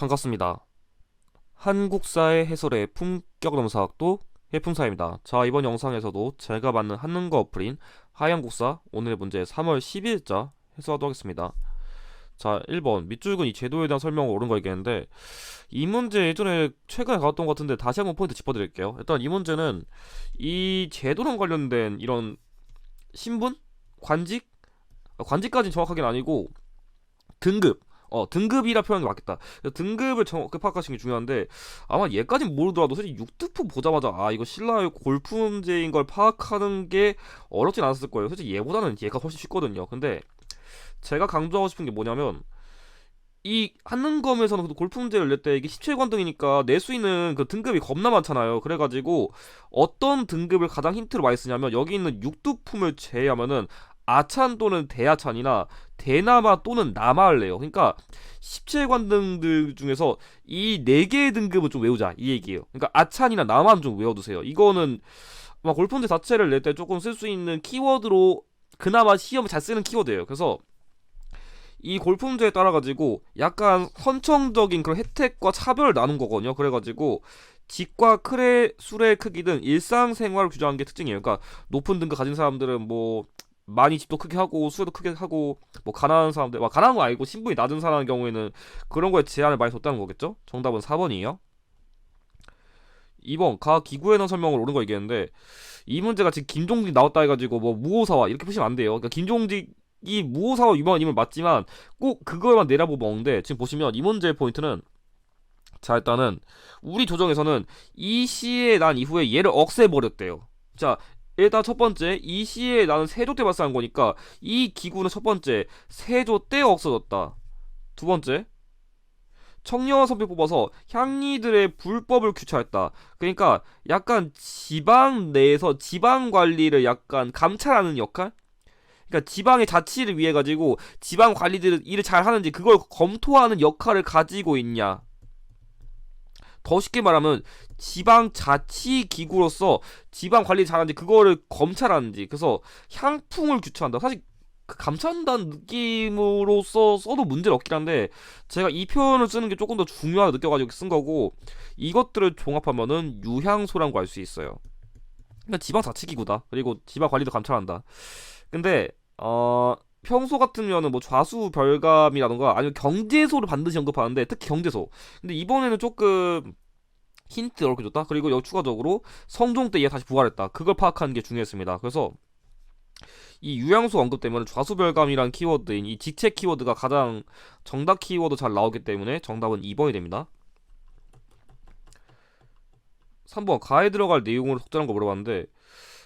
반갑습니다. 한국사의 해설의 품격 넘사학도 해품사입니다. 자, 이번 영상에서도 제가 만든 한능과 어플인 하얀국사 오늘의 문제 3월 10일자 해설하도록 하겠습니다. 자, 1번 밑줄근 이 제도에 대한 설명을 옳은 거겠는데, 이 문제 예전에 최근에 가봤던 것 같은데 다시 한번 포인트 짚어드릴게요. 일단 이 문제는 이 제도랑 관련된 이런 신분? 관직? 관직까지는 정확하게는 아니고 등급, 등급이라 표현이 맞겠다. 등급을 정확히 파악하시는 게 중요한데, 아마 얘까진 모르더라도 솔직히 6등급 보자마자 이거 신라의 골프 문제인 걸 파악하는 게 어렵진 않았을 거예요. 솔직히 얘보다는 얘가 훨씬 쉽거든요. 근데 제가 강조하고 싶은 게 뭐냐면, 이 한능검에서는 그 골프 문제를 낼 때 이게 17관등이니까 낼 수 있는 그 등급이 겁나 많잖아요. 그래가지고 어떤 등급을 가장 힌트로 많이 쓰냐면, 여기 있는 육두품을 제외하면은 아찬 또는 대아찬이나 대나마 또는 남아를 내요. 그러니까 17관등들 중에서 이 4개의 등급은 좀 외우자 이 얘기예요. 그러니까 아찬이나 남아는 좀 외워두세요. 이거는 아마 골프 문제 자체를 낼 때 조금 쓸 수 있는 키워드로, 그나마 시험에 잘 쓰는 키워드예요. 그래서 이 골프 문제에 따라 가지고 약간 선천적인 그런 혜택과 차별을 나눈 거거든요. 그래가지고 집과 술의 크기 등 일상생활을 규정한 게 특징이에요. 그러니까 높은 등급 가진 사람들은 뭐 많이 집도 크게 하고 수요도 크게 하고, 뭐 가난한 사람들, 가난한 거 아니고 신분이 낮은 사람의 경우에는 그런 거에 제한을 많이 뒀다는 거겠죠. 정답은 4번이에요. 2번 가 기구에 대한 설명을 옳은 거 얘기했는데, 이 문제가 지금 김종직 나왔다 해가지고 뭐 무오사와 이렇게 보시면 안 돼요. 그러니까 김종직이 무오사와 유명한 인물 맞지만 꼭 그걸만 내려보고 먹는데, 지금 보시면 이 문제의 포인트는, 자 일단은 우리 조정에서는 이 시에 난 이후에 얘를 없애버렸대요. 자, 일단 첫 번째, 이 시에 나는 세조 때 발사한 거니까 이 기구는 첫 번째 세조 때 없어졌다. 두 번째, 청려와 선비 뽑아서 향리들의 불법을 규칙했다. 그러니까 약간 지방 내에서 지방 관리를 약간 감찰하는 역할? 그러니까 지방의 자치를 위해 가지고 지방 관리들이 일을 잘 하는지 그걸 검토하는 역할을 가지고 있냐. 더 쉽게 말하면 지방 자치 기구로서 지방 관리 잘하는지 그거를 검찰하는지, 그래서 향풍을 규칙한다. 사실 그 감찰한다는 느낌으로서 써도 문제는 없긴 한데, 제가 이 표현을 쓰는 게 조금 더 중요하게 느껴가지고 쓴 거고, 이것들을 종합하면은 유향소라고 알 수 있어요. 그러니까 지방 자치 기구다. 그리고 지방 관리도 감찰한다. 근데 평소 같으면은 뭐 좌수별감이라던가 아니면 경제소를 반드시 언급하는데, 특히 경제소. 근데 이번에는 조금 힌트 이렇게 줬다. 그리고 여기 추가적으로 성종 때 얘 다시 부활했다. 그걸 파악하는 게 중요했습니다. 그래서 이 유양수 언급 때문에 좌수별감이란 키워드인 이 직책 키워드가 가장 정답 키워드 잘 나오기 때문에 정답은 2번이 됩니다. 3번 가에 들어갈 내용으로 속전한 거 물어봤는데,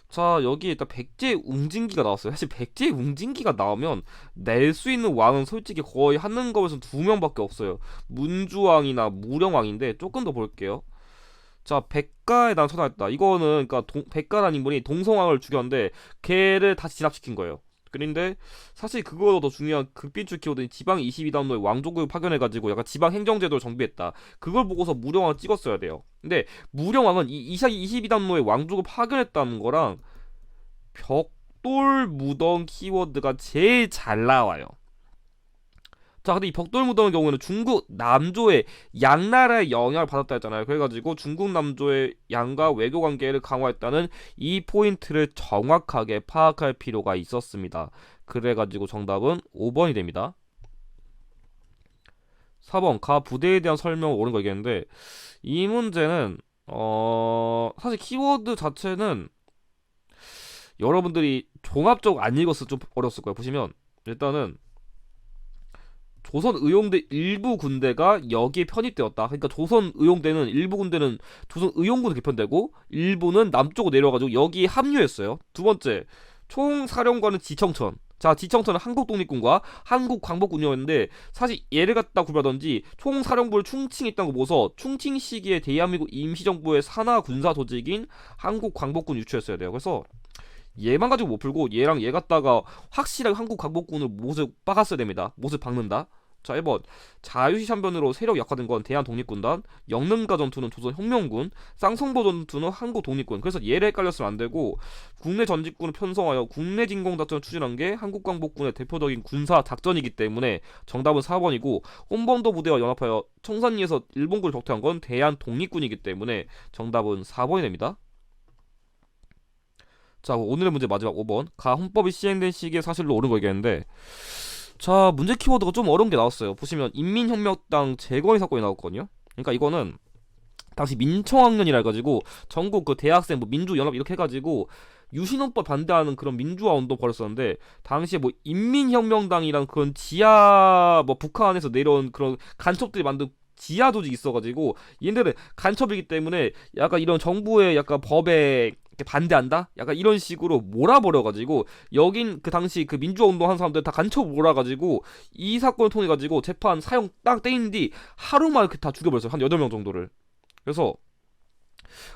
자 여기 일단 백제 웅진기가 나왔어요. 사실 백제 웅진기가 나오면 낼 수 있는 왕은 솔직히 거의 한능검에서 2명밖에 없어요. 문주왕이나 무령왕인데, 조금 더 볼게요. 자, 백가에 난 천하했다. 이거는 그러니까 백가라는 인물이 동성왕을 죽였는데 걔를 다시 진압시킨 거예요. 그런데 사실 그거보다 더 중요한 극빈출 키워드인 지방 22단노의 왕족을 파견해가지고 약간 지방 행정제도를 정비했다. 그걸 보고서 무령왕을 찍었어야 돼요. 근데 무령왕은 이 22단노의 왕족을 파견했다는 거랑 벽돌 무덤 키워드가 제일 잘 나와요. 자, 근데 이 벽돌무덤의 경우에는 중국 남조의 양나라의 영향을 받았다 했잖아요. 그래가지고 중국 남조의 양과 외교 관계를 강화했다는 이 포인트를 정확하게 파악할 필요가 있었습니다. 그래가지고 정답은 5번이 됩니다. 4번 가 부대에 대한 설명을 옳은 거겠는데, 이 문제는 사실 키워드 자체는 여러분들이 종합적으로 안 읽었을 좀 어렸을 거예요. 보시면 일단은 조선 의용대 일부 군대가 여기에 편입되었다. 그러니까 조선 의용대는 일부 군대는 조선 의용군에 개편되고 일부는 남쪽으로 내려가지고 여기에 합류했어요. 두 번째, 총사령관은 지청천. 자, 지청천은 한국 독립군과 한국 광복군이었는데, 사실 얘를 갖다 구별하던지 총사령부를 충칭에 있다는 거 보고서 충칭 시기에 대한민국 임시정부의 산하 군사 조직인 한국 광복군 유치했어야 돼요. 그래서 얘만 가지고 못 풀고 얘랑 얘 갖다가 확실하게 한국 광복군을 못을 박았어야 됩니다. 못을 박는다. 자, 1번 자유시 참변으로 세력 약화된 건 대한독립군단, 영능가 전투는 조선혁명군, 쌍성보 전투는 한국독립군. 그래서 얘를 헷갈렸으면 안 되고 국내 전직군을 편성하여 국내 진공작전을 추진한 게 한국광복군의 대표적인 군사 작전이기 때문에 정답은 4번이고, 혼범도 부대와 연합하여 청산리에서 일본군을 격퇴한 건 대한독립군이기 때문에 정답은 4번이 됩니다. 자, 오늘의 문제 마지막 5번. 가 헌법이 시행된 시기의 사실로 옳은 거 얘기했는데, 자, 문제 키워드가 좀 어려운 게 나왔어요. 보시면 인민혁명당 재건의 사건이 나왔거든요. 그러니까 이거는 당시 민청학년이라 해가지고 전국 그 대학생 뭐 민주연합 이렇게 해가지고 유신헌법 반대하는 그런 민주화 운동 벌였었는데, 당시에 뭐 인민혁명당이란 그런 지하 뭐 북한에서 내려온 그런 간첩들이 만든 지하 조직이 있어가지고 얘네들은 간첩이기 때문에 약간 이런 정부의 약간 법에 이렇게 반대한다? 약간 이런 식으로 몰아버려가지고 여긴 그 당시 그 민주화 운동한 사람들 다 간첩 몰아가지고 이 사건을 통해 가지고 재판 사형 딱 떼인 뒤 하루 만에 다 죽여버렸어요. 한 8명 정도를. 그래서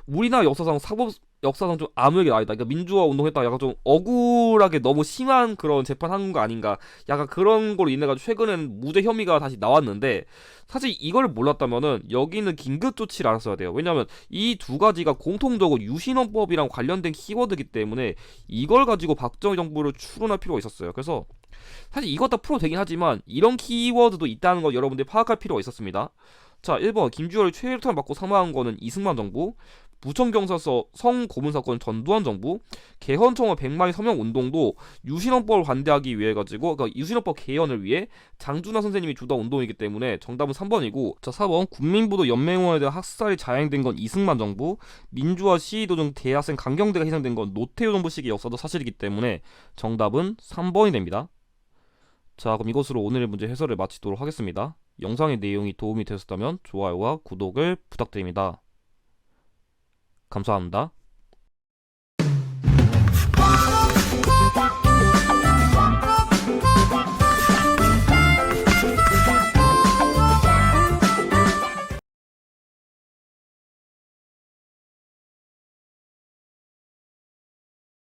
우리나라 역사상 사법 역사상 좀 아무에게 아니다. 그러니까 민주화 운동했다가 약간 좀 억울하게 너무 심한 그런 재판한 거 아닌가. 약간 그런 걸로 인해 가지고 최근엔 무죄 혐의가 다시 나왔는데, 사실 이걸 몰랐다면은 여기는 긴급 조치를 알았어야 돼요. 왜냐면 이 두 가지가 공통적으로 유신헌법이랑 관련된 키워드이기 때문에 이걸 가지고 박정희 정부를 추론할 필요가 있었어요. 그래서 사실 이것 다 풀어도 되긴 하지만 이런 키워드도 있다는 걸 여러분들이 파악할 필요가 있었습니다. 자, 1번 김주열이 최루탄 맞고 사망한 거는 이승만 정부, 부천경찰서 성고문 사건 전두환 정부, 개헌청원 100만이 서명 운동도 유신헌법을 반대하기 위해 가지고, 그러니까 유신헌법 개헌을 위해 장준하 선생님이 주도한 운동이기 때문에 정답은 3번이고, 자, 4번 국민부도 연맹원에 대한 학살이 자행된 건 이승만 정부, 민주화 시위 도중 대학생 강경대가 희생된 건 노태우 정부 시기 역사도 사실이기 때문에 정답은 3번이 됩니다. 자, 그럼 이것으로 오늘의 문제 해설을 마치도록 하겠습니다. 영상의 내용이 도움이 되셨다면 좋아요와 구독을 부탁드립니다. 감사합니다.